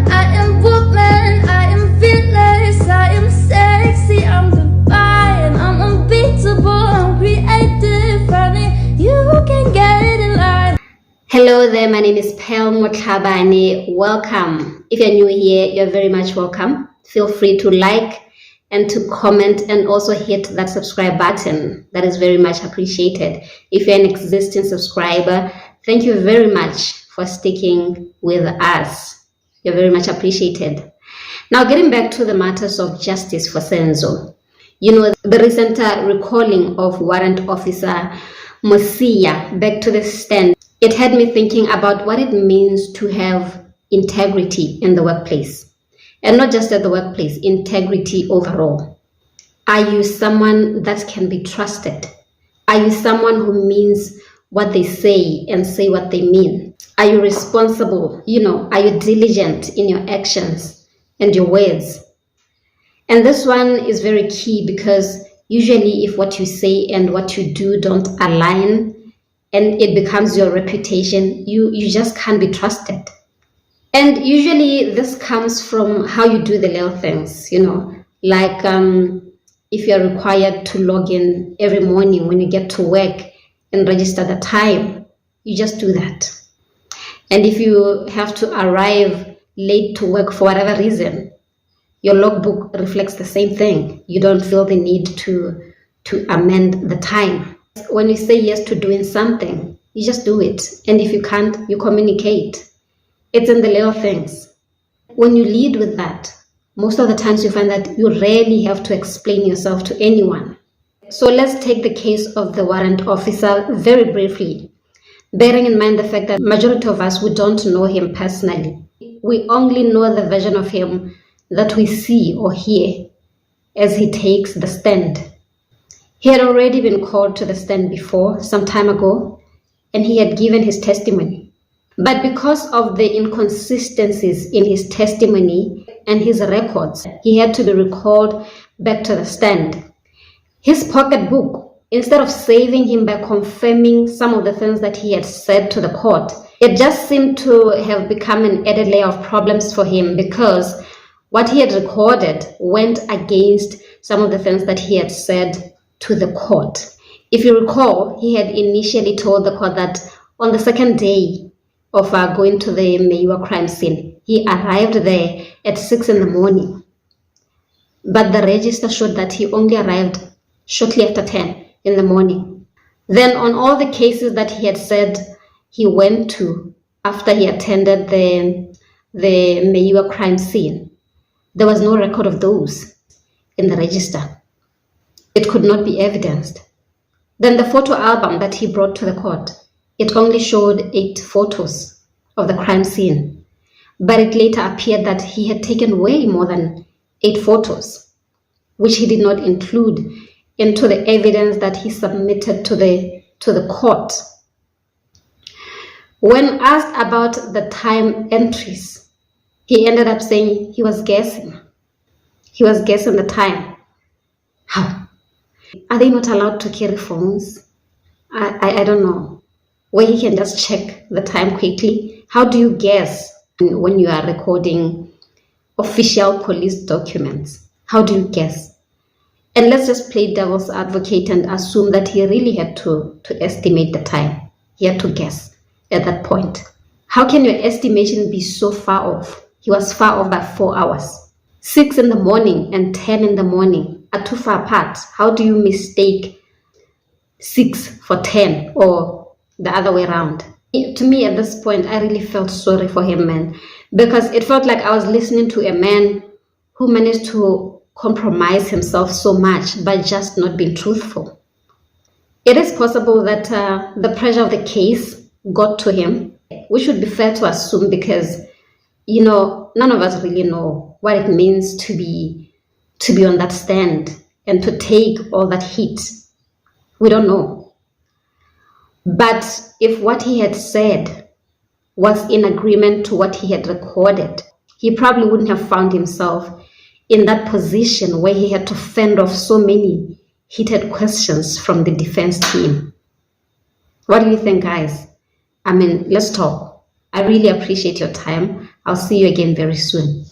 I am woman, I am fearless, I am sexy, I'm divine, I'm unbeatable, I'm creative, honey, you can get in line. Hello there, my name is Pel Motlhabane. Welcome. If you're new here, you're very much welcome. Feel free to like and to comment and also hit that subscribe button. That is very much appreciated. If you're an existing subscriber, thank you very much for sticking with us. You're very much appreciated. Now, getting back to the matters of justice for Senzo. You know, the recent recalling of Warrant Officer Mosia back to the stand, it had me thinking about what it means to have integrity in the workplace. And not just at the workplace, integrity overall. Are you someone that can be trusted? Are you someone who means what they say and say what they mean? Are you responsible? Are you diligent in your actions and your words? And this one is very key because usually if what you say and what you do don't align and it becomes your reputation, you just can't be trusted. And usually this comes from how you do the little things, like if you're required to log in every morning when you get to work and register the time, you just do that. And if you have to arrive late to work for whatever reason, your logbook reflects the same thing. You don't feel the need to amend the time. When you say yes to doing something, you just do it. And if you can't, you communicate. It's in the little things. When you lead with that, most of the times you find that you rarely have to explain yourself to anyone. So let's take the case of the warrant officer very briefly, bearing in mind the fact that majority of us, we don't know him personally. We only know the version of him that we see or hear as he takes the stand. He had already been called to the stand before, some time ago, and he had given his testimony. But because of the inconsistencies in his testimony and his records, he had to be recalled back to the stand. His pocketbook, instead of saving him by confirming some of the things that he had said to the court, it just seemed to have become an added layer of problems for him because what he had recorded went against some of the things that he had said to the court. If you recall, he had initially told the court that on the second day of going to the Meyiwa crime scene, he arrived there at 6 in the morning. But the register showed that he only arrived shortly after 10 in the morning. Then on all the cases that he had said he went to after he attended the Meyiwa crime scene, there was no record of those in the register. It could not be evidenced. Then the photo album that he brought to the court, it only showed 8 photos of the crime scene, but it later appeared that he had taken way more than 8 photos, which he did not include into the evidence that he submitted to the court. When asked about the time entries, he ended up saying he was guessing. He was guessing the time. How? Are they not allowed to carry phones? I don't know. Where he can just check the time quickly. How do you guess when you are recording official police documents? How do you guess? And let's just play devil's advocate and assume that he really had to estimate the time. He had to guess at that point. How can your estimation be so far off? He was far off by 4 hours. 6 in the morning and 10 in the morning are too far apart. How do you mistake 6 for 10 or the other way around? To me, at this point, I really felt sorry for him, man, because it felt like I was listening to a man who managed to compromise himself so much by just not being truthful. It is possible that the pressure of the case got to him, which would be fair to assume because, none of us really know what it means to be on that stand and to take all that heat. We don't know. But if what he had said was in agreement to what he had recorded, he probably wouldn't have found himself in that position where he had to fend off so many heated questions from the defense team. What do you think, guys? Let's talk. I really appreciate your time. I'll see you again very soon.